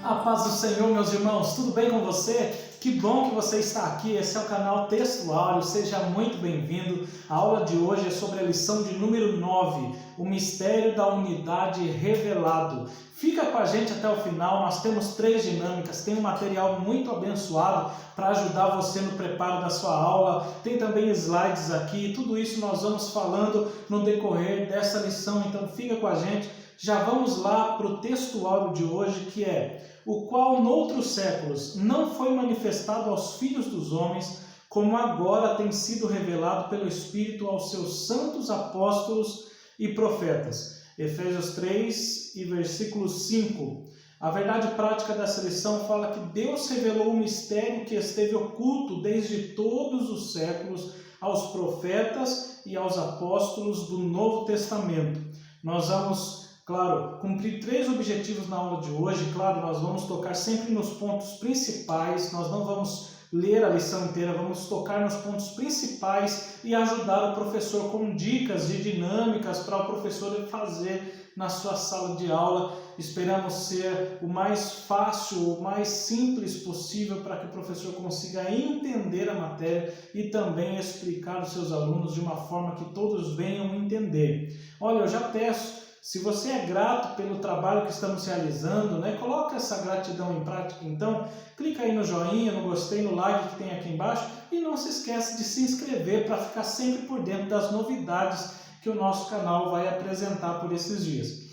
A paz do Senhor, meus irmãos, tudo bem com você? Que bom que você está aqui, esse é o canal Textuário, seja muito bem-vindo. A aula de hoje é sobre a lição de número 9, o mistério da unidade revelado. Fica com a gente até o final, nós temos 3 dinâmicas, tem um material muito abençoado para ajudar você no preparo da sua aula, tem também slides aqui, tudo isso nós vamos falando no decorrer dessa lição, então fica com a gente. Já vamos lá para o textuário de hoje, que é: o qual noutros séculos não foi manifestado aos filhos dos homens, como agora tem sido revelado pelo Espírito aos seus santos apóstolos e profetas. Efésios 3 e versículo 5. A verdade prática dessa lição fala que Deus revelou o mistério que esteve oculto desde todos os séculos aos profetas e aos apóstolos do Novo Testamento. Nós vamos, claro, cumprir 3 objetivos na aula de hoje. Claro, nós vamos tocar sempre nos pontos principais, nós não vamos ler a lição inteira, vamos tocar nos pontos principais e ajudar o professor com dicas de dinâmicas para o professor fazer na sua sala de aula. Esperamos ser o mais fácil, o mais simples possível para que o professor consiga entender a matéria e também explicar aos seus alunos de uma forma que todos venham entender. Olha, eu já peço, se você é grato pelo trabalho que estamos realizando, coloca essa gratidão em prática, então clica aí no joinha, no gostei, no like que tem aqui embaixo e não se esquece de se inscrever para ficar sempre por dentro das novidades que o nosso canal vai apresentar por esses dias.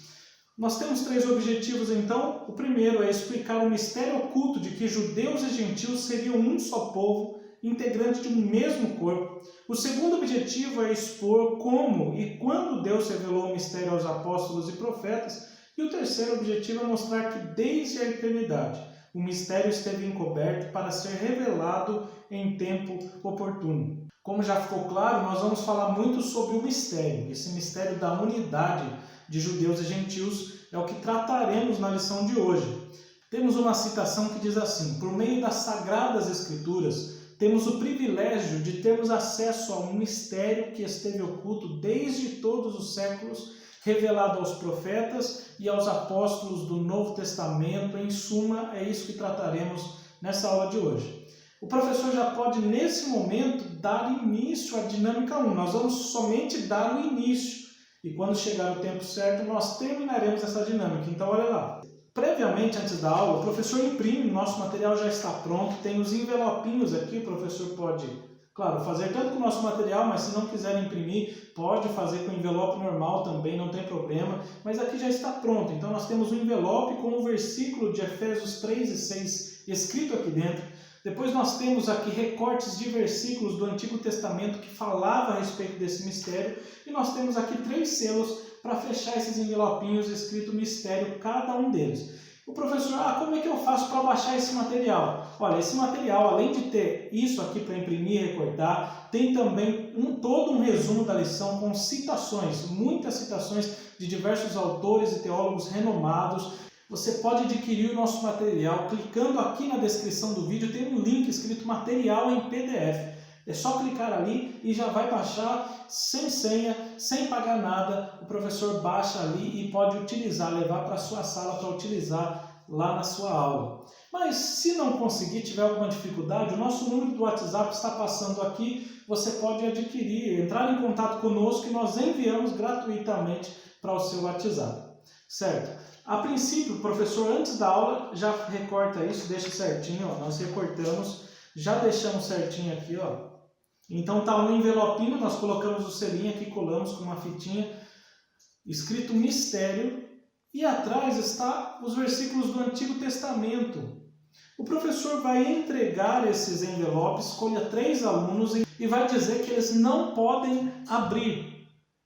Nós temos 3 objetivos então. O primeiro é explicar o mistério oculto de que judeus e gentios seriam um só povo, integrante de um mesmo corpo. O segundo objetivo é expor como e quando Deus revelou o mistério aos apóstolos e profetas. E o terceiro objetivo é mostrar que desde a eternidade o mistério esteve encoberto para ser revelado em tempo oportuno. Como já ficou claro, nós vamos falar muito sobre o mistério. Esse mistério da unidade de judeus e gentios é o que trataremos na lição de hoje. Temos uma citação que diz assim: por meio das sagradas escrituras, temos o privilégio de termos acesso a um mistério que esteve oculto desde todos os séculos, revelado aos profetas e aos apóstolos do Novo Testamento. Em suma, é isso que trataremos nessa aula de hoje. O professor já pode, nesse momento, dar início à dinâmica 1. Nós vamos somente dar o início. E quando chegar o tempo certo, nós terminaremos essa dinâmica. Então, olha lá. Previamente, antes da aula, o professor imprime, nosso material já está pronto, tem os envelopinhos aqui, o professor pode, claro, fazer tanto com o nosso material, mas se não quiser imprimir, pode fazer com envelope normal também, não tem problema, mas aqui já está pronto. Então nós temos um envelope com o versículo de Efésios 3 e 6 escrito aqui dentro. Depois nós temos aqui recortes de versículos do Antigo Testamento que falavam a respeito desse mistério, e nós temos aqui 3 selos para fechar esses envelopinhos escrito mistério, cada um deles. O professor, como é que eu faço para baixar esse material? Olha, esse material, além de ter isso aqui para imprimir e recortar, tem também todo um resumo da lição com citações, muitas citações de diversos autores e teólogos renomados. Você pode adquirir o nosso material clicando aqui na descrição do vídeo, tem um link escrito material em PDF. É só clicar ali e já vai baixar sem senha, sem pagar nada. O professor baixa ali e pode utilizar, levar para a sua sala para utilizar lá na sua aula. Mas se não conseguir, tiver alguma dificuldade, o nosso número do WhatsApp está passando aqui. Você pode adquirir, entrar em contato conosco e nós enviamos gratuitamente para o seu WhatsApp. Certo? A princípio, o professor, antes da aula, já recorta isso, deixa certinho. Nós recortamos, já deixamos certinho aqui, ó. Então tá um envelopinho, nós colocamos o selinho aqui, colamos com uma fitinha, escrito mistério, e atrás está os versículos do Antigo Testamento. O professor vai entregar esses envelopes, escolha 3 alunos e vai dizer que eles não podem abrir.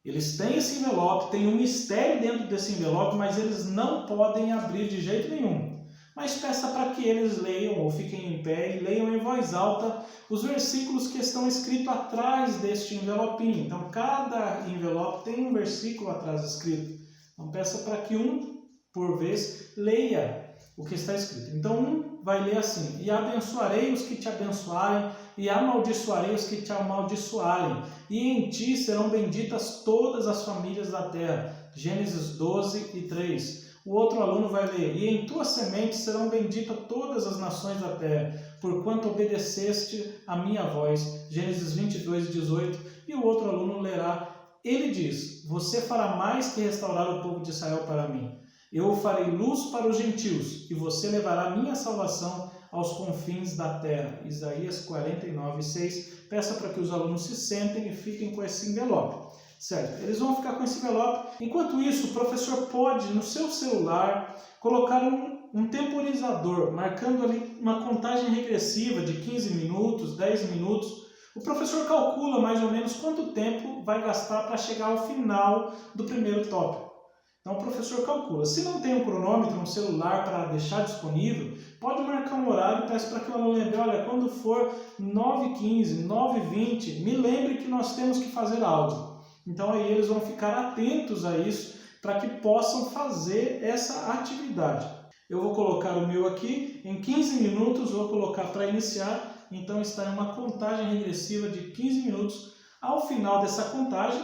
Eles têm esse envelope, tem um mistério dentro desse envelope, mas eles não podem abrir de jeito nenhum. Mas peça para que eles leiam ou fiquem em pé e leiam em voz alta os versículos que estão escritos atrás deste envelopinho. Então, cada envelope tem um versículo atrás escrito. Então, peça para que um, por vez, leia o que está escrito. Então, um vai ler assim: e abençoarei os que te abençoarem, e amaldiçoarei os que te amaldiçoarem, e em ti serão benditas todas as famílias da terra. Gênesis 12 e 3. O outro aluno vai ler: e em tua semente serão benditas todas as nações da terra, porquanto obedeceste a minha voz. Gênesis 22:18. E o outro aluno lerá: ele diz: você fará mais que restaurar o povo de Israel para mim. Eu o farei luz para os gentios, e você levará a minha salvação aos confins da terra. Isaías 49:6. Peça para que os alunos se sentem e fiquem com esse envelope. Certo? Eles vão ficar com esse envelope. Enquanto isso, o professor pode, no seu celular, colocar um temporizador, marcando ali uma contagem regressiva de 15 minutos, 10 minutos. O professor calcula mais ou menos quanto tempo vai gastar para chegar ao final do primeiro tópico. Então o professor calcula. Se não tem um cronômetro, um celular para deixar disponível, pode marcar um horário e peça para que o aluno lembre: olha, quando for 9h15, 9h20, me lembre que nós temos que fazer algo. Então aí eles vão ficar atentos a isso para que possam fazer essa atividade. Eu vou colocar o meu aqui, em 15 minutos vou colocar para iniciar, então está em uma contagem regressiva de 15 minutos. Ao final dessa contagem,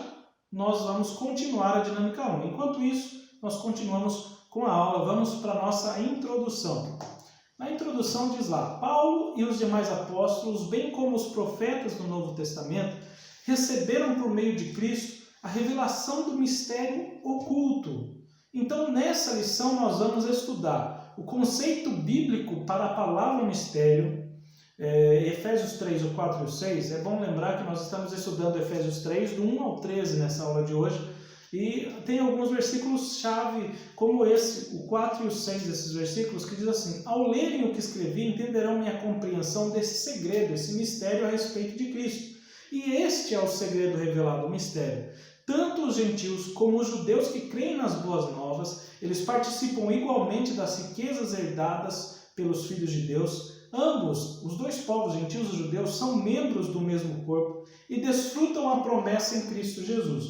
nós vamos continuar a dinâmica 1. Enquanto isso, nós continuamos com a aula, vamos para a nossa introdução. Na introdução diz lá: Paulo e os demais apóstolos, bem como os profetas do Novo Testamento, receberam por meio de Cristo a revelação do mistério oculto. Então, nessa lição, nós vamos estudar o conceito bíblico para a palavra mistério. Efésios 3, o 4 e o 6. É bom lembrar que nós estamos estudando Efésios 3, do 1 ao 13 nessa aula de hoje. E tem alguns versículos-chave, como esse, o 4 e o 6 desses versículos, que diz assim: ao lerem o que escrevi, entenderão minha compreensão desse segredo, esse mistério a respeito de Cristo. E este é o segredo revelado, o mistério. Tanto os gentios como os judeus que creem nas boas novas, eles participam igualmente das riquezas herdadas pelos filhos de Deus. Ambos, os dois povos, gentios e judeus, são membros do mesmo corpo e desfrutam a promessa em Cristo Jesus.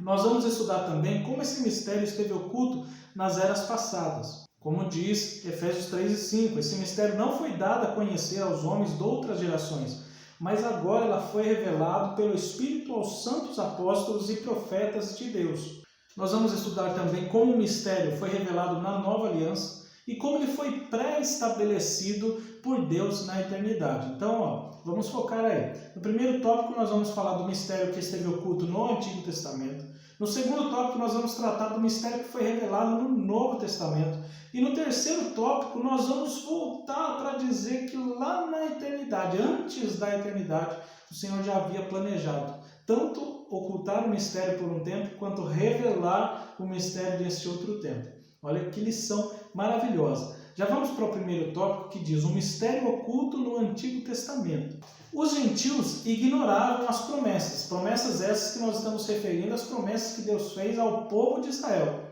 Nós vamos estudar também como esse mistério esteve oculto nas eras passadas. Como diz Efésios 3 e 5, esse mistério não foi dado a conhecer aos homens de outras gerações, mas agora ela foi revelada pelo Espírito aos santos apóstolos e profetas de Deus. Nós vamos estudar também como o mistério foi revelado na nova aliança e como ele foi pré-estabelecido por Deus na eternidade. Então, vamos focar aí. No primeiro tópico nós vamos falar do mistério que esteve oculto no Antigo Testamento. No segundo tópico nós vamos tratar do mistério que foi revelado no Novo Testamento. E no terceiro tópico nós vamos voltar para dizer que lá na eternidade, antes da eternidade, o Senhor já havia planejado tanto ocultar o mistério por um tempo, quanto revelar o mistério desse outro tempo. Olha que lição maravilhosa. Já vamos para o primeiro tópico, que diz: o mistério oculto no Antigo Testamento. Os gentios ignoravam as promessas essas que nós estamos referindo às promessas que Deus fez ao povo de Israel.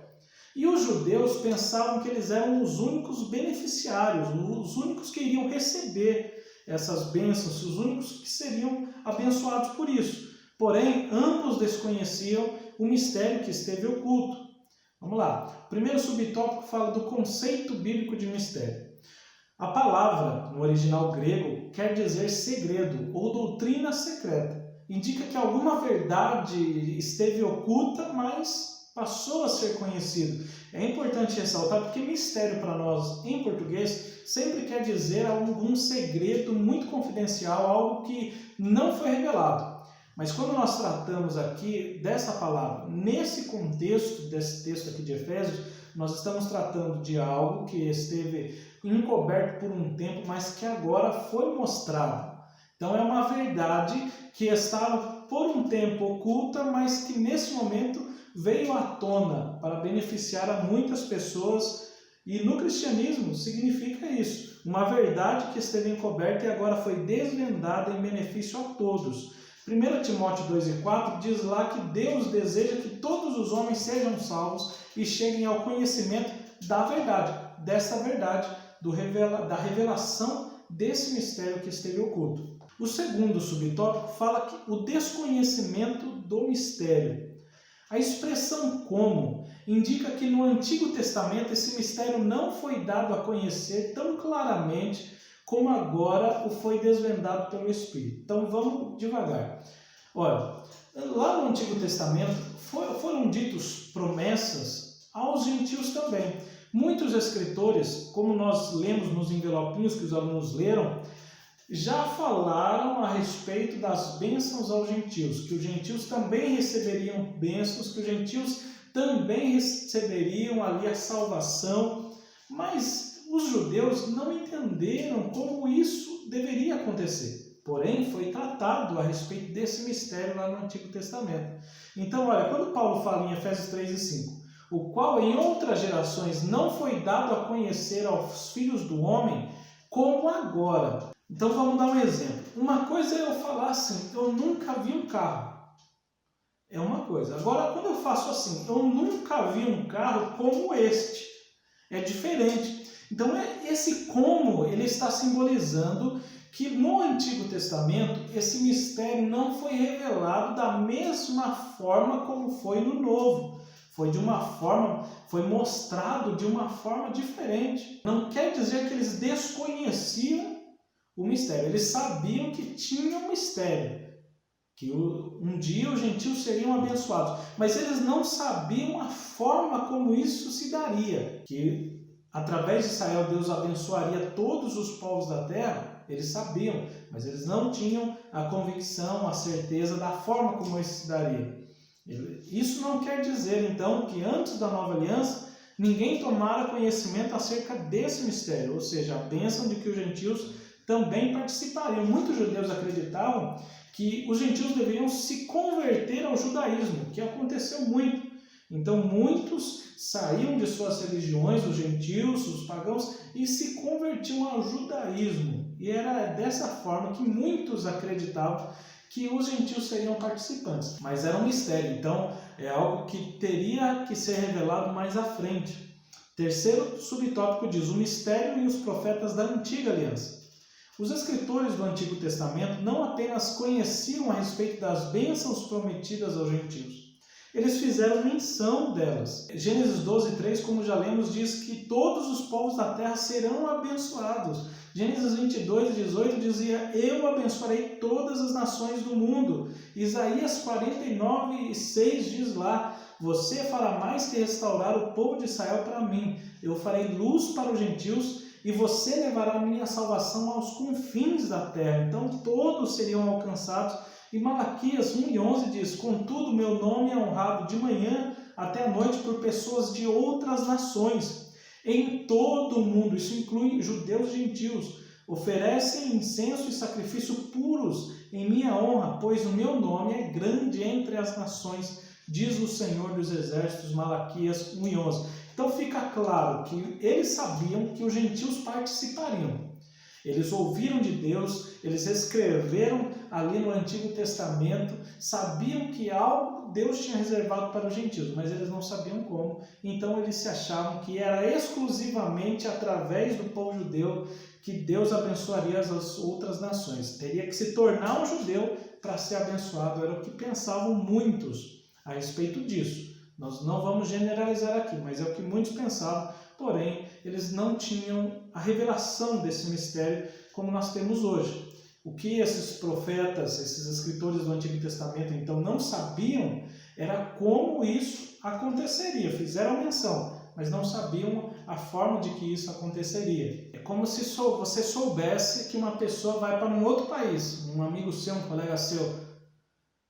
E os judeus pensavam que eles eram os únicos beneficiários, os únicos que iriam receber essas bênçãos, os únicos que seriam abençoados por isso. Porém, ambos desconheciam o mistério que esteve oculto. Vamos lá. O primeiro subtópico fala do conceito bíblico de mistério. A palavra, no original grego, quer dizer segredo ou doutrina secreta. Indica que alguma verdade esteve oculta, mas passou a ser conhecido. É importante ressaltar porque mistério para nós em português sempre quer dizer algum segredo muito confidencial, algo que não foi revelado. Mas quando nós tratamos aqui dessa palavra, nesse contexto desse texto aqui de Efésios, nós estamos tratando de algo que esteve encoberto por um tempo, mas que agora foi mostrado. Então é uma verdade que estava por um tempo oculta, mas que nesse momento veio à tona para beneficiar a muitas pessoas. E no cristianismo significa isso, uma verdade que esteve encoberta e agora foi desvendada em benefício a todos. 1 Timóteo 2,4 diz lá que Deus deseja que todos os homens sejam salvos e cheguem ao conhecimento da verdade, dessa verdade, da revelação desse mistério que esteve oculto. O segundo subtópico fala que o desconhecimento do mistério. A expressão como indica que no Antigo Testamento esse mistério não foi dado a conhecer tão claramente como agora o foi desvendado pelo Espírito. Então vamos devagar. Olha, lá no Antigo Testamento foram ditas promessas aos gentios também. Muitos escritores, como nós lemos nos envelopinhos que os alunos leram, já falaram a respeito das bênçãos aos gentios, que os gentios também receberiam bênçãos, que os gentios também receberiam ali a salvação, mas os judeus não entenderam como isso deveria acontecer. Porém, foi tratado a respeito desse mistério lá no Antigo Testamento. Então, olha, quando Paulo fala em Efésios 3 e 5, o qual em outras gerações não foi dado a conhecer aos filhos do homem, como agora. Então vamos dar um exemplo. Uma coisa é eu falar assim, eu nunca vi um carro. É uma coisa. Agora, quando eu faço assim, eu nunca vi um carro como este. É diferente. Então, esse como, ele está simbolizando que no Antigo Testamento, esse mistério não foi revelado da mesma forma como foi no Novo. Foi mostrado de uma forma diferente. Não quer dizer que eles desconheciam o mistério. Eles sabiam que tinha um mistério, que um dia os gentios seriam abençoados, mas eles não sabiam a forma como isso se daria, que através de Israel Deus abençoaria todos os povos da terra. Eles sabiam, mas eles não tinham a convicção, a certeza da forma como isso se daria. Isso não quer dizer, então, que antes da nova aliança, ninguém tomara conhecimento acerca desse mistério, ou seja, a bênção de que os gentios também participariam. Muitos judeus acreditavam que os gentios deveriam se converter ao judaísmo, que aconteceu muito. Então, muitos saíam de suas religiões, os gentios, os pagãos, e se convertiam ao judaísmo. E era dessa forma que muitos acreditavam que os gentios seriam participantes. Mas era um mistério, então é algo que teria que ser revelado mais à frente. Terceiro subtópico diz: o mistério e os profetas da antiga aliança. Os escritores do Antigo Testamento não apenas conheciam a respeito das bênçãos prometidas aos gentios, eles fizeram menção delas. Gênesis 12:3, como já lemos, diz que todos os povos da terra serão abençoados. Gênesis 22:18 dizia: eu abençoarei todas as nações do mundo. Isaías 49:6 diz lá: você fará mais que restaurar o povo de Israel para mim. Eu farei luz para os gentios e você levará a minha salvação aos confins da terra. Então todos seriam alcançados. E Malaquias 1:11 diz: contudo, meu nome é honrado de manhã até a noite por pessoas de outras nações. Em todo o mundo, isso inclui judeus e gentios, oferecem incenso e sacrifício puros em minha honra, pois o meu nome é grande entre as nações, diz o Senhor dos Exércitos. Malaquias 1:11. Então fica claro que eles sabiam que os gentios participariam. Eles ouviram de Deus, eles escreveram ali no Antigo Testamento, sabiam que algo Deus tinha reservado para os gentios, mas eles não sabiam como. Então eles se achavam que era exclusivamente através do povo judeu que Deus abençoaria as outras nações. Teria que se tornar um judeu para ser abençoado. Era o que pensavam muitos a respeito disso. Nós não vamos generalizar aqui, mas é o que muitos pensavam. Porém, eles não tinham a revelação desse mistério como nós temos hoje. O que esses profetas, esses escritores do Antigo Testamento, então, não sabiam era como isso aconteceria. Fizeram menção, mas não sabiam a forma de que isso aconteceria. É como se você soubesse que uma pessoa vai para um outro país, um amigo seu, um colega seu.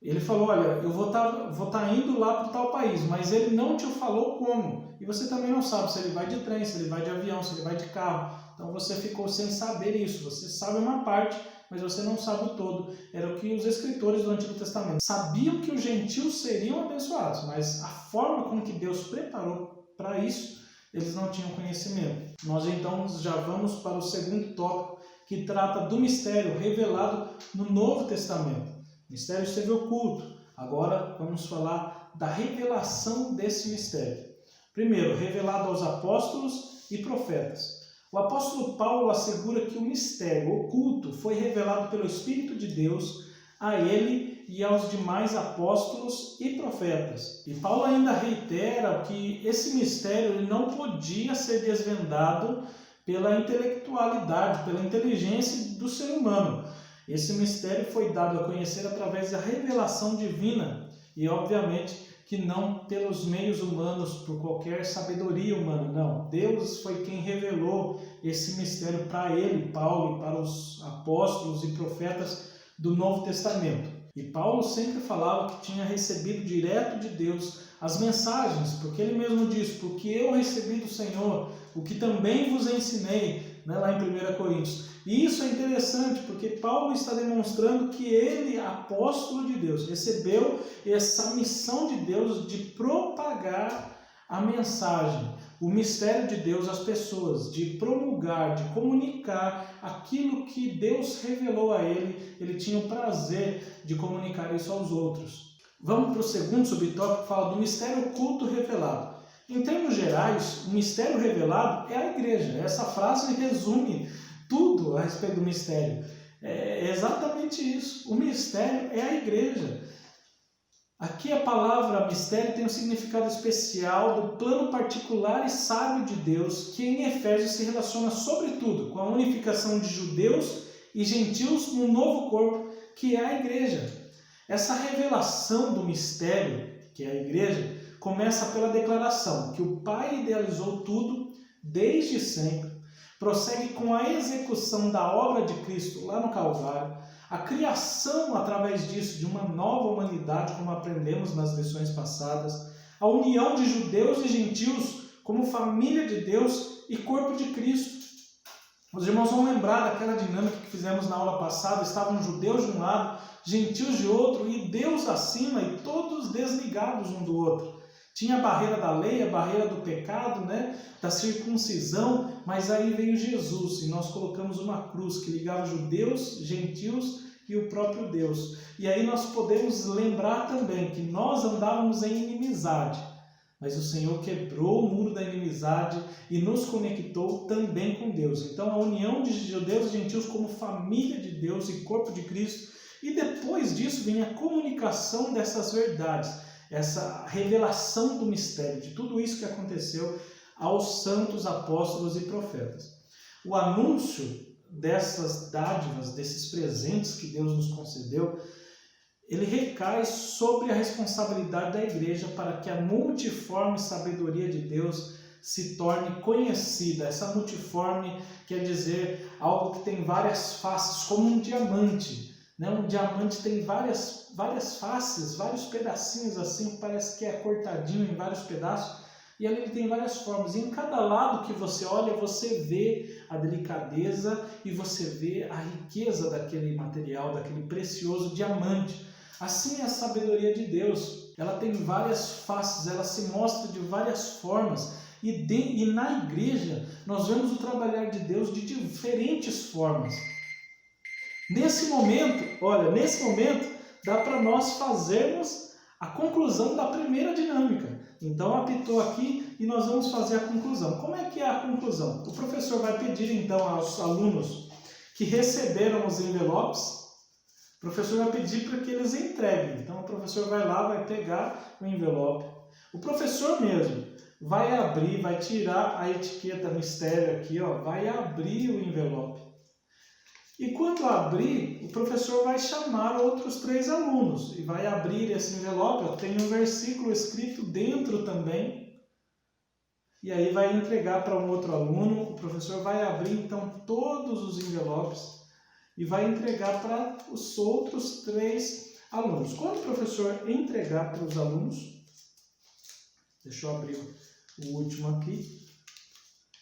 Ele falou: olha, eu vou estar indo lá para tal país, mas ele não te falou como. E você também não sabe se ele vai de trem, se ele vai de avião, se ele vai de carro. Então você ficou sem saber isso. Você sabe uma parte, mas você não sabe o todo. Era o que os escritores do Antigo Testamento sabiam, que os gentios seriam abençoados, mas a forma como que Deus preparou para isso, eles não tinham conhecimento. Nós então já vamos para o segundo tópico, que trata do mistério revelado no Novo Testamento. O mistério esteve oculto. Agora vamos falar da revelação desse mistério. Primeiro, revelado aos apóstolos e profetas. O apóstolo Paulo assegura que o mistério oculto foi revelado pelo Espírito de Deus a ele e aos demais apóstolos e profetas. E Paulo ainda reitera que esse mistério não podia ser desvendado pela intelectualidade, pela inteligência do ser humano. Esse mistério foi dado a conhecer através da revelação divina e, obviamente, que não pelos meios humanos, por qualquer sabedoria humana, não. Deus foi quem revelou esse mistério para ele, Paulo, e para os apóstolos e profetas do Novo Testamento. E Paulo sempre falava que tinha recebido direto de Deus as mensagens, porque ele mesmo diz, porque eu recebi do Senhor o que também vos ensinei, né, lá em 1 Coríntios. E isso é interessante, porque Paulo está demonstrando que ele, apóstolo de Deus, recebeu essa missão de Deus de propagar a mensagem, o mistério de Deus às pessoas, de promulgar, de comunicar aquilo que Deus revelou a ele. Ele tinha o prazer de comunicar isso aos outros. Vamos para o segundo subtópico, que fala do mistério oculto revelado. Em termos gerais, o mistério revelado é a igreja. Essa frase resume tudo a respeito do mistério. É exatamente isso. O mistério é a igreja. Aqui a palavra mistério tem um significado especial do plano particular e sábio de Deus, que em Efésios se relaciona sobretudo com a unificação de judeus e gentios num novo corpo, que é a igreja. Essa revelação do mistério, que é a igreja, começa pela declaração que o Pai idealizou tudo desde sempre, prossegue com a execução da obra de Cristo lá no Calvário, a criação através disso de uma nova humanidade, como aprendemos nas lições passadas, a união de judeus e gentios como família de Deus e corpo de Cristo. Os irmãos vão lembrar daquela dinâmica que fizemos na aula passada, estavam judeus de um lado, gentios de outro, e Deus acima e todos desligados um do outro. Tinha a barreira da lei, a barreira do pecado, né? Da circuncisão, mas aí veio Jesus e nós colocamos uma cruz que ligava judeus, gentios e o próprio Deus. E aí nós podemos lembrar também que nós andávamos em inimizade, mas o Senhor quebrou o muro da inimizade e nos conectou também com Deus. Então a união de judeus e gentios como família de Deus e corpo de Cristo, e depois disso vem a comunicação dessas verdades, essa revelação do mistério, de tudo isso que aconteceu aos santos apóstolos e profetas. O anúncio dessas dádivas, desses presentes que Deus nos concedeu, ele recai sobre a responsabilidade da igreja para que a multiforme sabedoria de Deus se torne conhecida. Essa multiforme quer dizer algo que tem várias faces, como um diamante. Um diamante tem várias faces, vários pedacinhos assim, parece que é cortadinho em vários pedaços, e ali ele tem várias formas. E em cada lado que você olha, você vê a delicadeza e você vê a riqueza daquele material, daquele precioso diamante. Assim é a sabedoria de Deus. Ela tem várias faces, ela se mostra de várias formas. E na igreja nós vemos o trabalhar de Deus de diferentes formas. Nesse momento, dá para nós fazermos a conclusão da primeira dinâmica. Então apitou aqui e nós vamos fazer a conclusão. Como é que é a conclusão? O professor vai pedir então aos alunos que receberam os envelopes, o professor vai pedir para que eles entreguem. Então o professor vai lá, vai pegar o envelope. O professor mesmo vai abrir, vai tirar a etiqueta mistério aqui, vai abrir o envelope. E quando abrir, o professor vai chamar outros 3 alunos e vai abrir esse envelope. Tem um versículo escrito dentro também. E aí vai entregar para um outro aluno. O professor vai abrir então todos os envelopes e vai entregar para os outros 3 alunos. Quando o professor entregar para os alunos, deixa eu abrir o último aqui.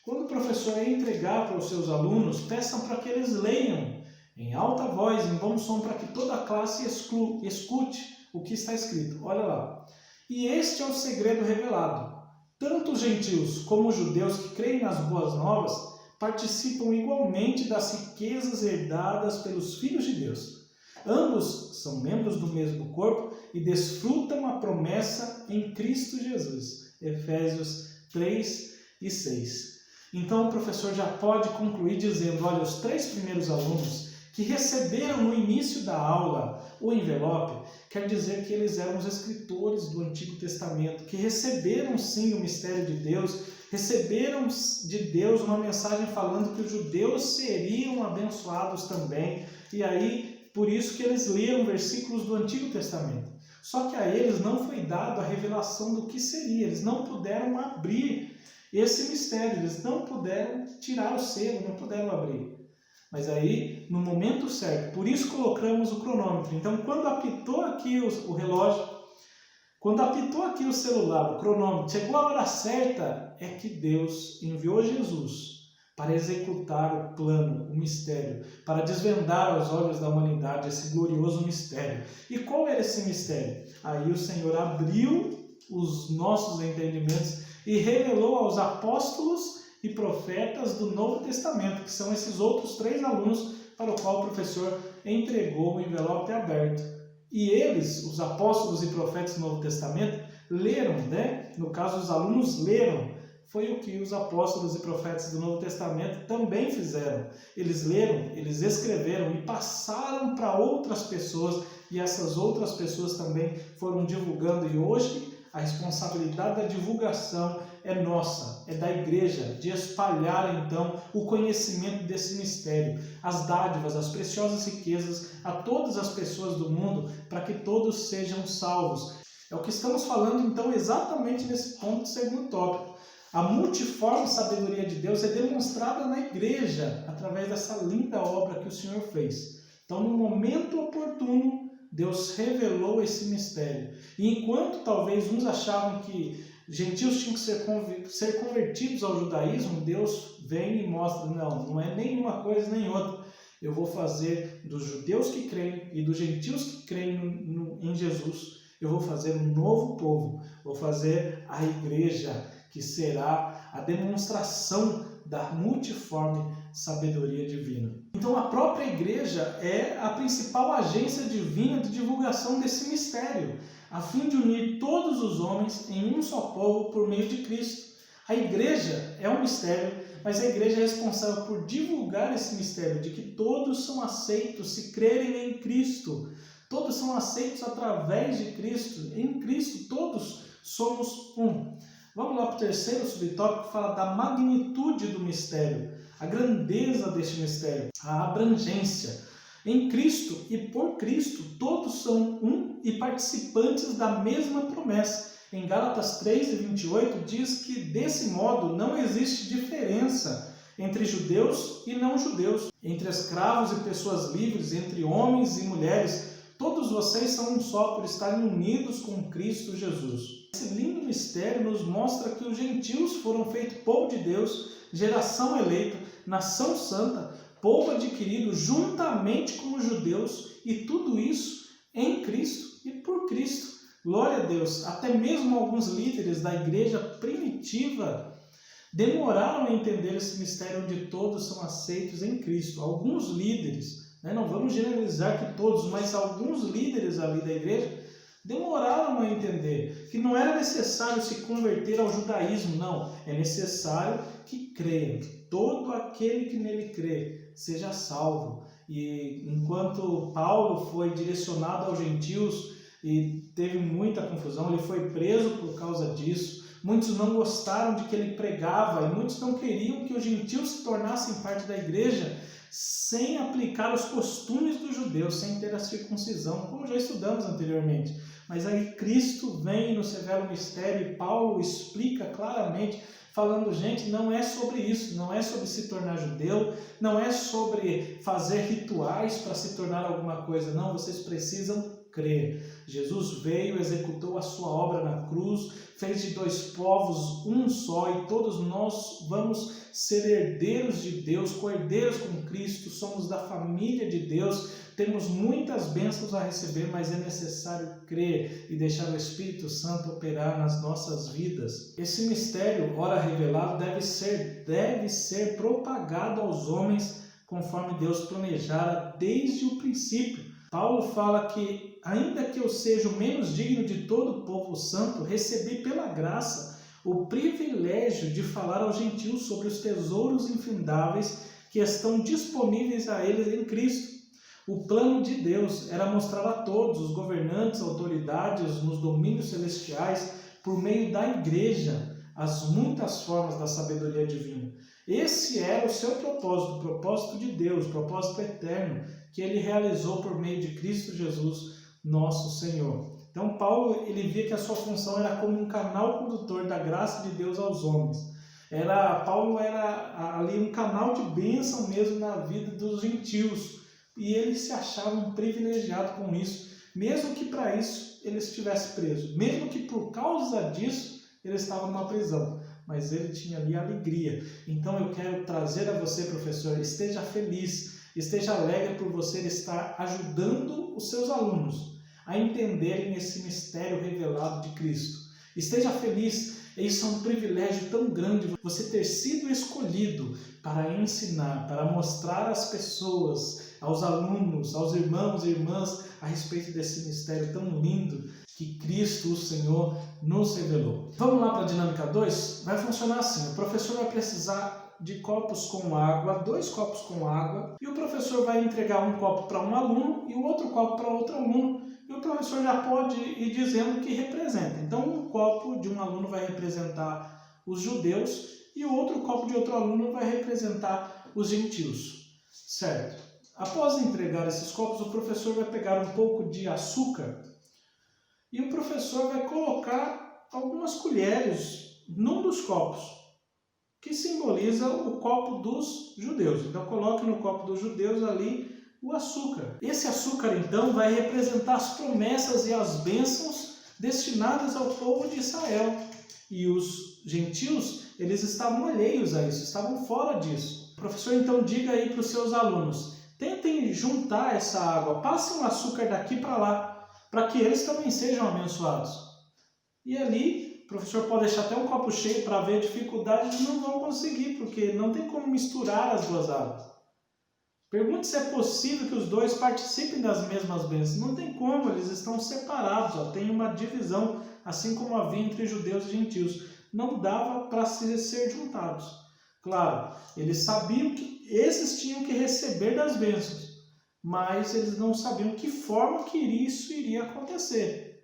Quando o professor entregar para os seus alunos, peçam para que eles leiam em alta voz, em bom som, para que toda a classe escute o que está escrito. Olha lá. E este é o segredo revelado. Tanto os gentios como os judeus que creem nas boas novas participam igualmente das riquezas herdadas pelos filhos de Deus. Ambos são membros do mesmo corpo e desfrutam a promessa em Cristo Jesus. Efésios 3 e 6. Então o professor já pode concluir dizendo, olha, os 3 primeiros alunos que receberam no início da aula o envelope, quer dizer que eles eram os escritores do Antigo Testamento, que receberam sim o mistério de Deus, receberam de Deus uma mensagem falando que os judeus seriam abençoados também, e aí Por isso que eles leram versículos do Antigo Testamento. Só que a eles não foi dado a revelação do que seria. Eles não puderam abrir esse mistério. Eles não puderam tirar o selo, não puderam abrir. Mas aí, no momento certo, por isso colocamos o cronômetro. Então, quando apitou aqui o relógio, quando apitou aqui o celular, o cronômetro, chegou a hora certa, é que Deus enviou Jesus para executar o plano, o mistério, para desvendar aos olhos da humanidade esse glorioso mistério. E qual era esse mistério? Aí o Senhor abriu os nossos entendimentos e revelou aos apóstolos e profetas do Novo Testamento, que são esses outros 3 alunos para o qual o professor entregou o envelope aberto. E eles, os apóstolos e profetas do Novo Testamento, leram, né? No caso, os alunos leram. Foi o que os apóstolos e profetas do Novo Testamento também fizeram. Eles leram, eles escreveram e passaram para outras pessoas, e essas outras pessoas também foram divulgando. E hoje a responsabilidade da divulgação é nossa, é da igreja, de espalhar então o conhecimento desse mistério, as dádivas, as preciosas riquezas a todas as pessoas do mundo, para que todos sejam salvos. É o que estamos falando então exatamente nesse ponto do segundo tópico. A multiforme sabedoria de Deus é demonstrada na igreja através dessa linda obra que o Senhor fez. Então, no momento oportuno, Deus revelou esse mistério. E enquanto talvez uns achavam que gentios tinham que ser convertidos ao judaísmo, Deus vem e mostra, não é nenhuma coisa nem outra. Eu vou fazer dos judeus que creem e dos gentios que creem em Jesus, eu vou fazer um novo povo, vou fazer a igreja, que será a demonstração da multiforme sabedoria divina. Então a própria igreja é a principal agência divina de divulgação desse mistério, a fim de unir todos os homens em um só povo por meio de Cristo. A igreja é um mistério, mas a igreja é responsável por divulgar esse mistério de que todos são aceitos se crerem em Cristo. Todos são aceitos através de Cristo. Em Cristo todos somos um. Vamos lá para o terceiro subtópico, que fala da magnitude do mistério, a grandeza deste mistério, a abrangência. Em Cristo e por Cristo, todos são um e participantes da mesma promessa. Em Gálatas 3:28 diz que desse modo não existe diferença entre judeus e não judeus, entre escravos e pessoas livres, entre homens e mulheres. Todos vocês são um só por estarem unidos com Cristo Jesus. Esse lindo mistério nos mostra que os gentios foram feitos povo de Deus, geração eleita, nação santa, povo adquirido juntamente com os judeus, e tudo isso em Cristo e por Cristo. Glória a Deus! Até mesmo alguns líderes da igreja primitiva demoraram a entender esse mistério onde todos são aceitos em Cristo. Alguns líderes, não vamos generalizar que todos, mas alguns líderes ali da igreja demoraram a entender que não era necessário se converter ao judaísmo, não. É necessário que creiam, que todo aquele que nele crê seja salvo. E enquanto Paulo foi direcionado aos gentios e teve muita confusão, ele foi preso por causa disso. Muitos não gostaram de que ele pregava e muitos não queriam que os gentios se tornassem parte da igreja sem aplicar os costumes dos judeus, sem ter a circuncisão, como já estudamos anteriormente. Mas aí Cristo vem e nos revela o mistério e Paulo explica claramente, falando, gente, não é sobre isso, não é sobre se tornar judeu, não é sobre fazer rituais para se tornar alguma coisa, não, vocês precisam crer. Jesus veio, executou a sua obra na cruz, fez de dois povos um só, e todos nós vamos ser herdeiros de Deus, co-herdeiros com Cristo, somos da família de Deus, temos muitas bênçãos a receber, mas é necessário crer e deixar o Espírito Santo operar nas nossas vidas. Esse mistério, ora revelado, deve ser propagado aos homens conforme Deus planejara desde o princípio. Paulo fala que, ainda que eu seja o menos digno de todo o povo santo, recebi pela graça o privilégio de falar aos gentios sobre os tesouros infindáveis que estão disponíveis a eles em Cristo. O plano de Deus era mostrar a todos, os governantes, autoridades nos domínios celestiais, por meio da igreja, as muitas formas da sabedoria divina. Esse era o seu propósito, o propósito de Deus, o propósito eterno que ele realizou por meio de Cristo Jesus, nosso Senhor. Então Paulo, ele via que a sua função era como um canal condutor da graça de Deus aos homens. Paulo era ali um canal de bênção mesmo na vida dos gentios, e ele se achava um privilegiado com isso, mesmo que para isso ele estivesse preso, mesmo que por causa disso ele estava numa prisão, mas ele tinha ali alegria. Então eu quero trazer a você, professor, esteja feliz, esteja alegre por você estar ajudando os seus alunos a entenderem esse mistério revelado de Cristo. Esteja feliz, isso é um privilégio tão grande, você ter sido escolhido para ensinar, para mostrar às pessoas, aos alunos, aos irmãos e irmãs, a respeito desse mistério tão lindo que Cristo, o Senhor, nos revelou. Vamos lá para a dinâmica 2? Vai funcionar assim, o professor vai precisar de copos com água, 2 copos com água, e o professor vai entregar um copo para um aluno e o outro copo para outro aluno, e o professor já pode ir dizendo o que representa. Então, um copo de um aluno vai representar os judeus e o outro copo de outro aluno vai representar os gentios, certo? Após entregar esses copos, o professor vai pegar um pouco de açúcar e o professor vai colocar algumas colheres num dos copos, que simboliza o copo dos judeus. Então, coloque no copo dos judeus ali o açúcar. Esse açúcar, então, vai representar as promessas e as bênçãos destinadas ao povo de Israel. E os gentios, eles estavam alheios a isso, estavam fora disso. O professor, então, diga aí para os seus alunos, tentem juntar essa água, passem o açúcar daqui para lá, para que eles também sejam abençoados. E ali, o professor pode deixar até um copo cheio para ver a dificuldade, eles não vão conseguir, porque não tem como misturar as duas águas. Pergunte se é possível que os dois participem das mesmas bênçãos. Não tem como, eles estão separados, tem uma divisão, assim como havia entre judeus e gentios. Não dava para ser juntados. Claro, eles sabiam que esses tinham que receber das bênçãos, mas eles não sabiam que forma que isso iria acontecer.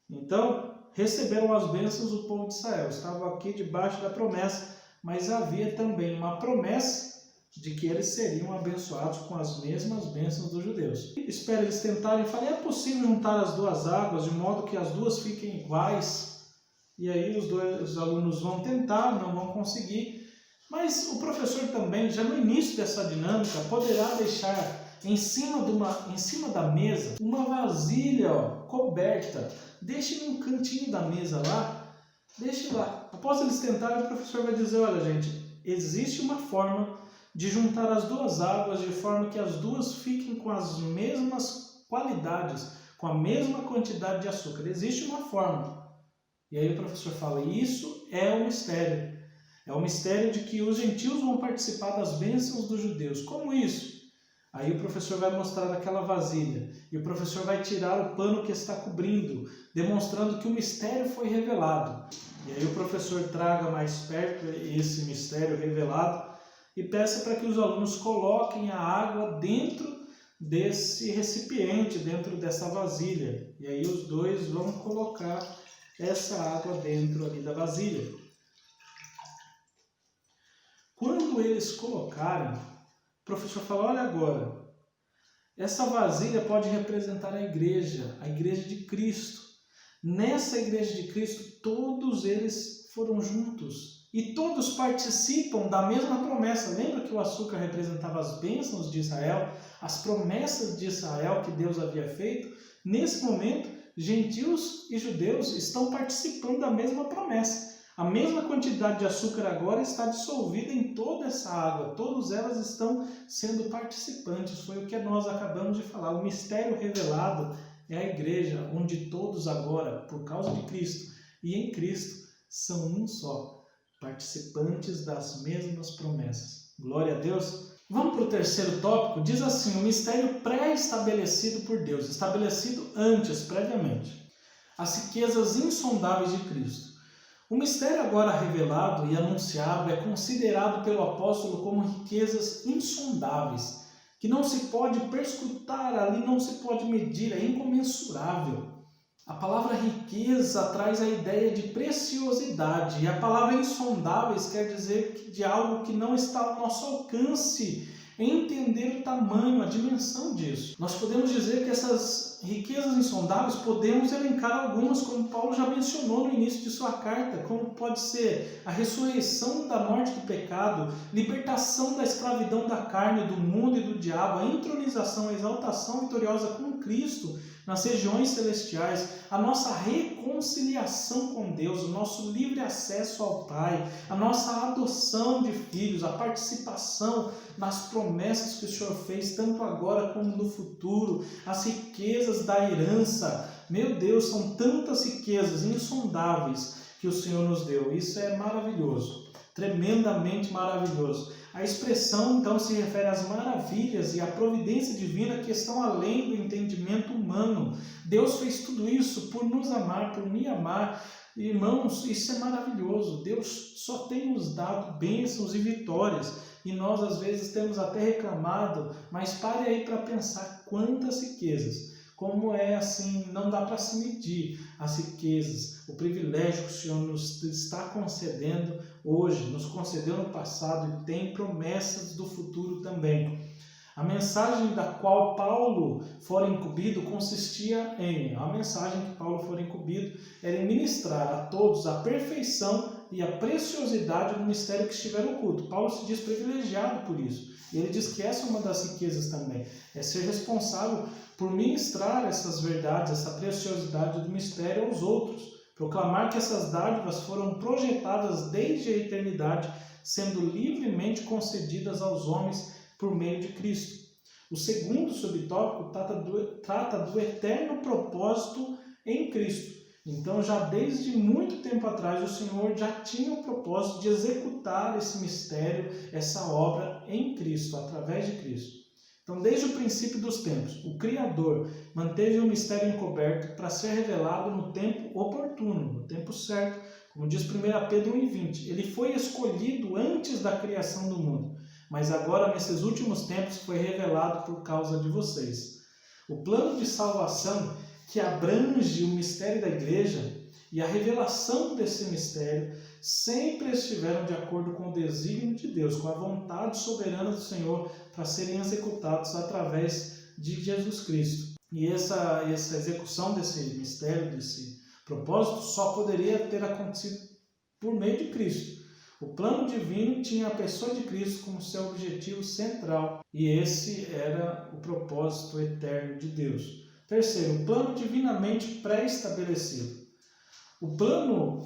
Então, receberam as bênçãos do povo de Israel. Estavam aqui debaixo da promessa, mas havia também uma promessa de que eles seriam abençoados com as mesmas bênçãos dos judeus. Espero eles tentarem falar, é possível juntar as duas águas de modo que as duas fiquem iguais? E aí os alunos vão tentar, não vão conseguir, mas o professor também, já no início dessa dinâmica, poderá deixar em cima da mesa uma vasilha coberta. Deixe num cantinho da mesa lá, deixe lá. Após eles tentarem, o professor vai dizer, olha gente, existe uma forma de juntar as duas águas de forma que as duas fiquem com as mesmas qualidades, com a mesma quantidade de açúcar. Existe uma forma. E aí o professor fala, isso é um mistério. É o mistério de que os gentios vão participar das bênçãos dos judeus. Como isso? Aí o professor vai mostrar aquela vasilha e o professor vai tirar o pano que está cobrindo, demonstrando que o mistério foi revelado. E aí o professor traga mais perto esse mistério revelado e peça para que os alunos coloquem a água dentro desse recipiente, dentro dessa vasilha. E aí os dois vão colocar essa água dentro ali da vasilha. Quando eles colocarem, o professor fala, olha agora, essa vasilha pode representar a igreja de Cristo. Nessa igreja de Cristo, todos eles foram juntos. E todos participam da mesma promessa. Lembra que o açúcar representava as bênçãos de Israel, as promessas de Israel que Deus havia feito? Nesse momento, gentios e judeus estão participando da mesma promessa. A mesma quantidade de açúcar agora está dissolvida em toda essa água. Todas elas estão sendo participantes. Foi o que nós acabamos de falar. O mistério revelado é a igreja, onde todos agora, por causa de Cristo e em Cristo, são um só, participantes das mesmas promessas. Glória a Deus. Vamos para o terceiro tópico. Diz assim, o mistério pré-estabelecido por Deus, estabelecido antes, previamente. As riquezas insondáveis de Cristo. O mistério agora revelado e anunciado é considerado pelo apóstolo como riquezas insondáveis, que não se pode perscrutar, ali não se pode medir, é incomensurável. A palavra riqueza traz a ideia de preciosidade, e a palavra insondáveis quer dizer de algo que não está ao nosso alcance entender o tamanho, a dimensão disso. Nós podemos dizer que essas riquezas insondáveis, podemos elencar algumas, como Paulo já mencionou no início de sua carta, como pode ser a ressurreição da morte do pecado, libertação da escravidão da carne, do mundo e do diabo, a entronização, a exaltação vitoriosa com Cristo nas regiões celestiais, a nossa reconciliação com Deus, o nosso livre acesso ao Pai, a nossa adoção de filhos, a participação nas promessas que o Senhor fez, tanto agora como no futuro, as riquezas da herança. Meu Deus, são tantas riquezas insondáveis que o Senhor nos deu. Isso é maravilhoso, tremendamente maravilhoso. A expressão, então, se refere às maravilhas e à providência divina que estão além do entendimento humano. Deus fez tudo isso por nos amar, por me amar. Irmãos, isso é maravilhoso. Deus só tem nos dado bênçãos e vitórias. E nós, às vezes, temos até reclamado, mas pare aí para pensar quantas riquezas. Como é assim, não dá para se medir as riquezas, o privilégio que o Senhor nos está concedendo hoje, nos concedeu no passado e tem promessas do futuro também. A mensagem da qual Paulo fora incumbido consistia em, a mensagem que Paulo fora incumbido era em ministrar a todos a perfeição e a preciosidade do mistério que estiver oculto. Paulo se diz privilegiado por isso. E ele diz que essa é uma das riquezas também, é ser responsável por ministrar essas verdades, essa preciosidade do mistério aos outros. Proclamar que essas dádivas foram projetadas desde a eternidade, sendo livremente concedidas aos homens por meio de Cristo. O segundo subtópico trata do eterno propósito em Cristo. Então, já desde muito tempo atrás, o Senhor já tinha o propósito de executar esse mistério, essa obra em Cristo, através de Cristo. Então, desde o princípio dos tempos, o Criador manteve o mistério encoberto para ser revelado no tempo oportuno, no tempo certo, como diz 1 Pedro 1,20. Ele foi escolhido antes da criação do mundo, mas agora, nesses últimos tempos, foi revelado por causa de vocês. O plano de salvação que abrange o mistério da igreja e a revelação desse mistério sempre estiveram de acordo com o desígnio de Deus, com a vontade soberana do Senhor para serem executados através de Jesus Cristo. E essa execução desse mistério, desse propósito, só poderia ter acontecido por meio de Cristo. O plano divino tinha a pessoa de Cristo como seu objetivo central, e esse era o propósito eterno de Deus. Terceiro, o plano divinamente pré-estabelecido.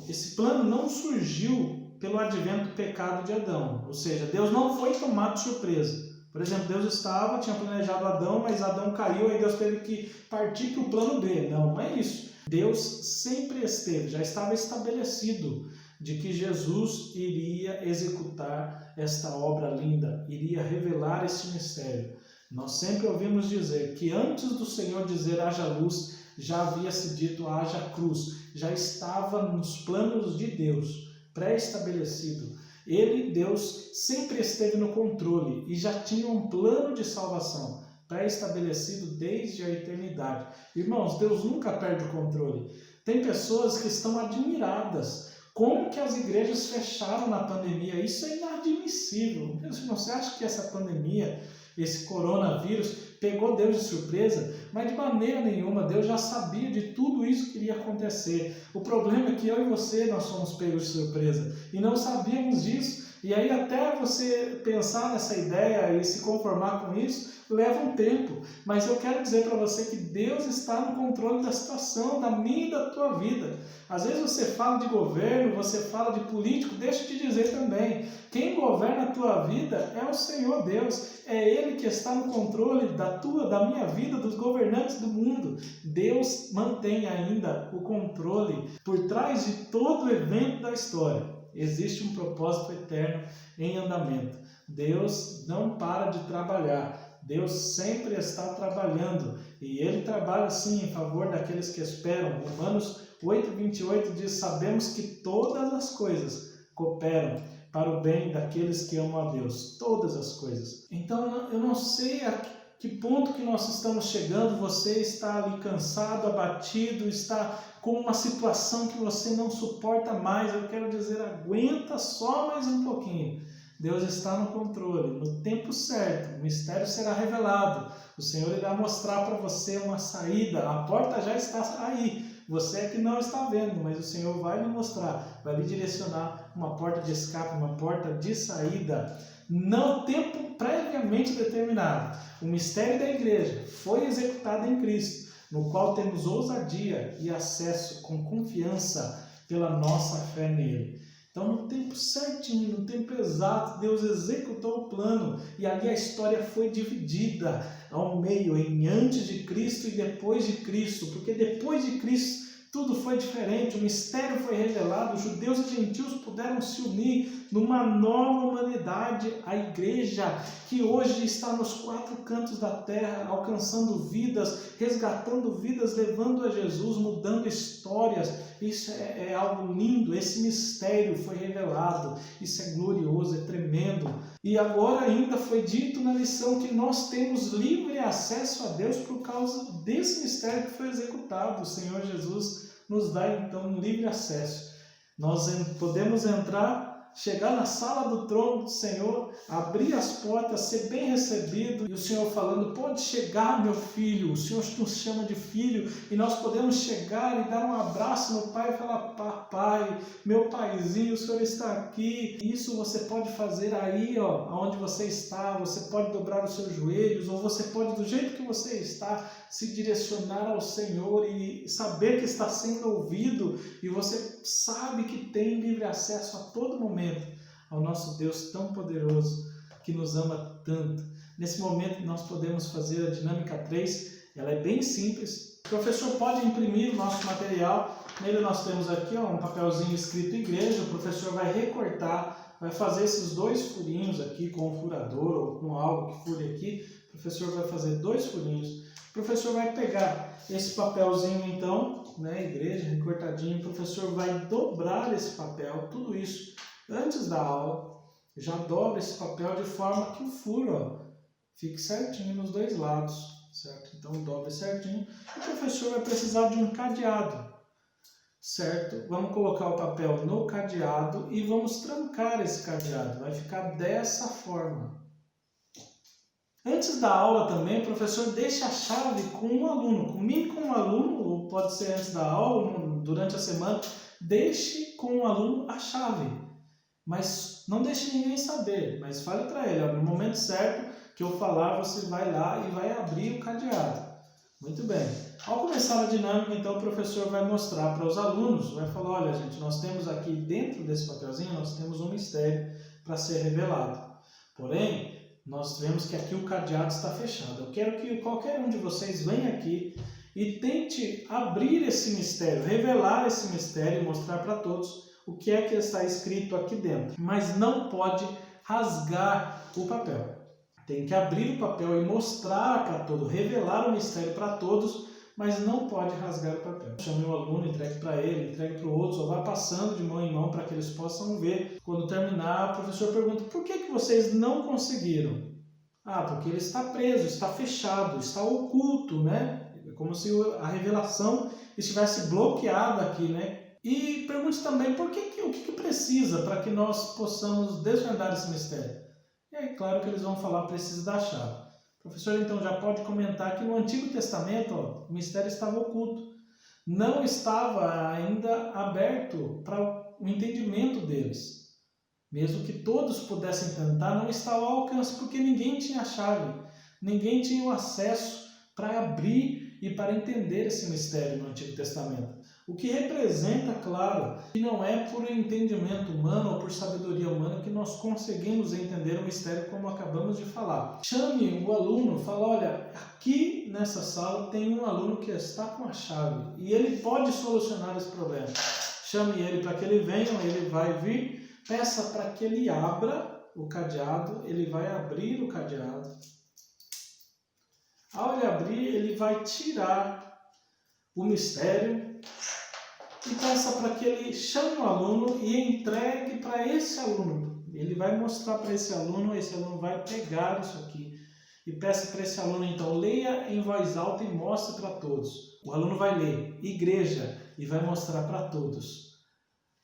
Esse plano não surgiu pelo advento do pecado de Adão, ou seja, Deus não foi tomado de surpresa. Por exemplo, Deus tinha planejado Adão, mas Adão caiu, aí Deus teve que partir para o plano B. Não é isso. Deus sempre já estava estabelecido de que Jesus iria executar esta obra linda, iria revelar este mistério. Nós sempre ouvimos dizer que antes do Senhor dizer haja luz, já havia se dito haja cruz, já estava nos planos de Deus, pré-estabelecido. Deus, sempre esteve no controle e já tinha um plano de salvação pré-estabelecido desde a eternidade. Irmãos, Deus nunca perde o controle. Tem pessoas que estão admiradas. Como que as igrejas fecharam na pandemia? Isso é inadmissível. Você acha que essa pandemia, esse coronavírus, pegou Deus de surpresa? Mas de maneira nenhuma, Deus já sabia de tudo isso que iria acontecer. O problema é que eu e você, nós fomos pegos de surpresa e não sabíamos disso. E aí até você pensar nessa ideia e se conformar com isso, leva um tempo. Mas eu quero dizer para você que Deus está no controle da situação, da minha e da tua vida. Às vezes você fala de governo, você fala de político, deixa eu te dizer também, quem governa a tua vida é o Senhor Deus. É Ele que está no controle da minha vida, dos governantes do mundo. Deus mantém ainda o controle por trás de todo o evento da história. Existe um propósito eterno em andamento. Deus não para de trabalhar. Deus sempre está trabalhando. E Ele trabalha sim em favor daqueles que esperam. Romanos 8:28 diz: sabemos que todas as coisas cooperam para o bem daqueles que amam a Deus. Todas as coisas. Então eu não sei que ponto que nós estamos chegando? Você está ali cansado, abatido, está com uma situação que você não suporta mais. Eu quero dizer, aguenta só mais um pouquinho. Deus está no controle, no tempo certo, o mistério será revelado. O Senhor irá mostrar para você uma saída, a porta já está aí. Você é que não está vendo, mas o Senhor vai lhe mostrar, vai lhe direcionar uma porta de escape, uma porta de saída. No tempo previamente determinado, o mistério da igreja foi executado em Cristo, no qual temos ousadia e acesso com confiança pela nossa fé nele. Então, no tempo certinho, no tempo exato, Deus executou o plano e ali a história foi dividida ao meio, em antes de Cristo e depois de Cristo, porque depois de Cristo tudo foi diferente, o mistério foi revelado, os judeus e gentios puderam se unir numa nova humanidade, a igreja que hoje está nos 4 cantos da terra, alcançando vidas, resgatando vidas, levando a Jesus, mudando histórias. Isso é algo lindo, esse mistério foi revelado, isso é glorioso, é tremendo. E agora ainda foi dito na lição que nós temos livre acesso a Deus por causa desse mistério que foi executado. O Senhor Jesus nos dá então livre acesso. Nós podemos entrar, chegar na sala do trono do Senhor, abrir as portas, ser bem recebido, e o Senhor falando, pode chegar meu filho, o Senhor nos chama de filho, e nós podemos chegar e dar um abraço no Pai e falar, papai, meu paizinho, o Senhor está aqui. Isso você pode fazer aí, ó, onde você está, você pode dobrar os seus joelhos, ou você pode, do jeito que você está, se direcionar ao Senhor e saber que está sendo ouvido, e você sabe que tem livre acesso a todo momento ao nosso Deus tão poderoso, que nos ama tanto. Nesse momento nós podemos fazer a dinâmica 3, ela é bem simples. O professor pode imprimir o nosso material, nele nós temos aqui um papelzinho escrito igreja, o professor vai recortar, vai fazer esses 2 furinhos aqui com um furador ou com algo que fure aqui, o professor vai fazer 2 furinhos. O professor vai pegar esse papelzinho então, igreja, recortadinho, o professor vai dobrar esse papel, tudo isso antes da aula, já dobra esse papel de forma que o furo fique certinho nos 2 lados, certo? Então dobra certinho. O professor vai precisar de um cadeado, certo? Vamos colocar o papel no cadeado e vamos trancar esse cadeado, vai ficar dessa forma. Antes da aula também, o professor deixa a chave com um aluno, comigo com um aluno, ou pode ser antes da aula, durante a semana, deixe com um aluno a chave, mas não deixe ninguém saber, mas fale para ele, no momento certo que eu falar, você vai lá e vai abrir o cadeado. Muito bem. Ao começar a dinâmica, então, o professor vai mostrar para os alunos, vai falar, olha gente, nós temos aqui dentro desse papelzinho, nós temos um mistério para ser revelado. Porém, nós vemos que aqui o cadeado está fechado. Eu quero que qualquer um de vocês venha aqui e tente abrir esse mistério, revelar esse mistério e mostrar para todos o que é que está escrito aqui dentro. Mas não pode rasgar o papel. Tem que abrir o papel e mostrar para todos, revelar o mistério para todos, mas não pode rasgar o papel. Chame o aluno, entregue para ele, entregue para o outro, só vai passando de mão em mão para que eles possam ver. Quando terminar, o professor pergunta, por que vocês não conseguiram? Porque ele está preso, está fechado, está oculto, né? É como se a revelação estivesse bloqueada aqui, né? E pergunte também o que precisa para que nós possamos desvendar esse mistério. E aí, claro que eles vão falar, precisa da chave. O professor, então, já pode comentar que no Antigo Testamento, o mistério estava oculto. Não estava ainda aberto para o entendimento deles. Mesmo que todos pudessem tentar, não estava ao alcance, porque ninguém tinha a chave. Ninguém tinha o acesso para abrir e para entender esse mistério no Antigo Testamento. O que representa, claro, que não é por entendimento humano ou por sabedoria humana que nós conseguimos entender o mistério como acabamos de falar. Chame o aluno, fala, olha, aqui nessa sala tem um aluno que está com a chave e ele pode solucionar esse problema. Chame ele para que ele venha, ele vai vir, peça para que ele abra o cadeado, ele vai abrir o cadeado. Ao ele abrir, ele vai tirar o mistério e peça para que ele chame o aluno e entregue para esse aluno. Ele vai mostrar para esse aluno vai pegar isso aqui e peça para esse aluno, então, leia em voz alta e mostre para todos. O aluno vai ler igreja e vai mostrar para todos.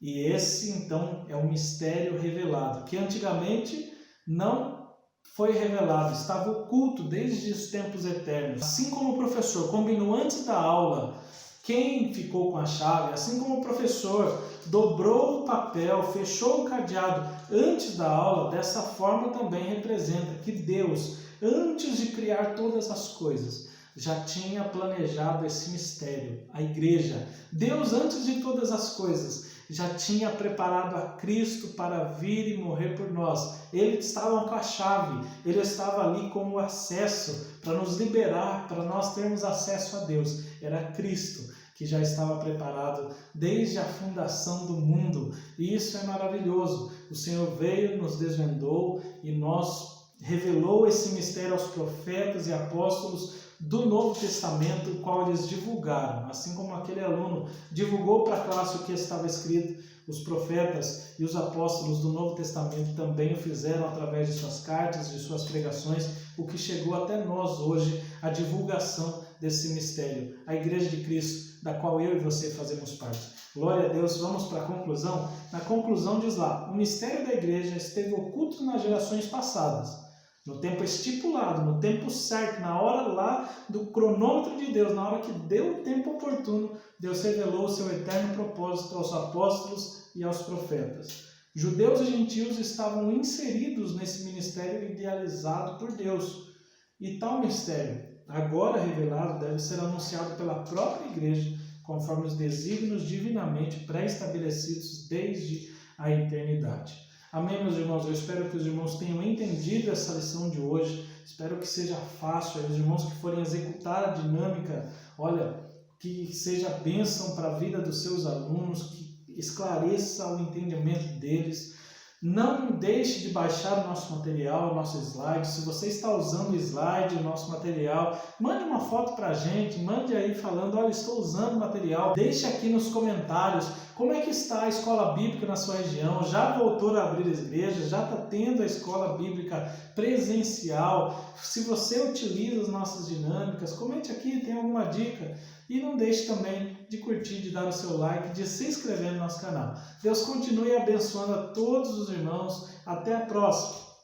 E esse, então, é o mistério revelado, que antigamente não foi revelado, estava oculto desde os tempos eternos. Assim como o professor combinou antes da aula quem ficou com a chave, assim como o professor dobrou o papel, fechou o cadeado antes da aula, dessa forma também representa que Deus, antes de criar todas as coisas, já tinha planejado esse mistério, a igreja. Deus, antes de todas as coisas, já tinha preparado a Cristo para vir e morrer por nós. Ele estava com a chave, ele estava ali com o acesso para nos liberar, para nós termos acesso a Deus. Era Cristo que já estava preparado desde a fundação do mundo. E isso é maravilhoso. O Senhor veio, nos desvendou e revelou esse mistério aos profetas e apóstolos do Novo Testamento, o qual eles divulgaram. Assim como aquele aluno divulgou para a classe o que estava escrito, os profetas e os apóstolos do Novo Testamento também o fizeram através de suas cartas, de suas pregações, o que chegou até nós hoje, a divulgação desse mistério, a Igreja de Cristo, da qual eu e você fazemos parte. Glória a Deus. Vamos para a conclusão. Na conclusão diz lá: o mistério da igreja esteve oculto nas gerações passadas, no tempo estipulado, no tempo certo, na hora lá do cronômetro de Deus, na hora que deu o tempo oportuno, Deus revelou o seu eterno propósito aos apóstolos e aos profetas. Judeus e gentios estavam inseridos nesse ministério idealizado por Deus. E tal mistério, agora revelado, deve ser anunciado pela própria igreja, conforme os desígnios divinamente pré-estabelecidos desde a eternidade. Amém, meus irmãos? Eu espero que os irmãos tenham entendido essa lição de hoje. Espero que seja fácil. Os irmãos que forem executar a dinâmica, que seja bênção para a vida dos seus alunos, que esclareça o entendimento deles. Não deixe de baixar o nosso material, o nosso slide. Se você está usando o slide, o nosso material, mande uma foto para a gente, mande aí falando: olha, estou usando o material. Deixe aqui nos comentários como é que está a escola bíblica na sua região. Já voltou a abrir as igrejas? Já está tendo a escola bíblica presencial? Se você utiliza as nossas dinâmicas, comente aqui, tem alguma dica. E não deixe também de curtir, de dar o seu like, de se inscrever no nosso canal. Deus continue abençoando a todos os irmãos. Até a próxima!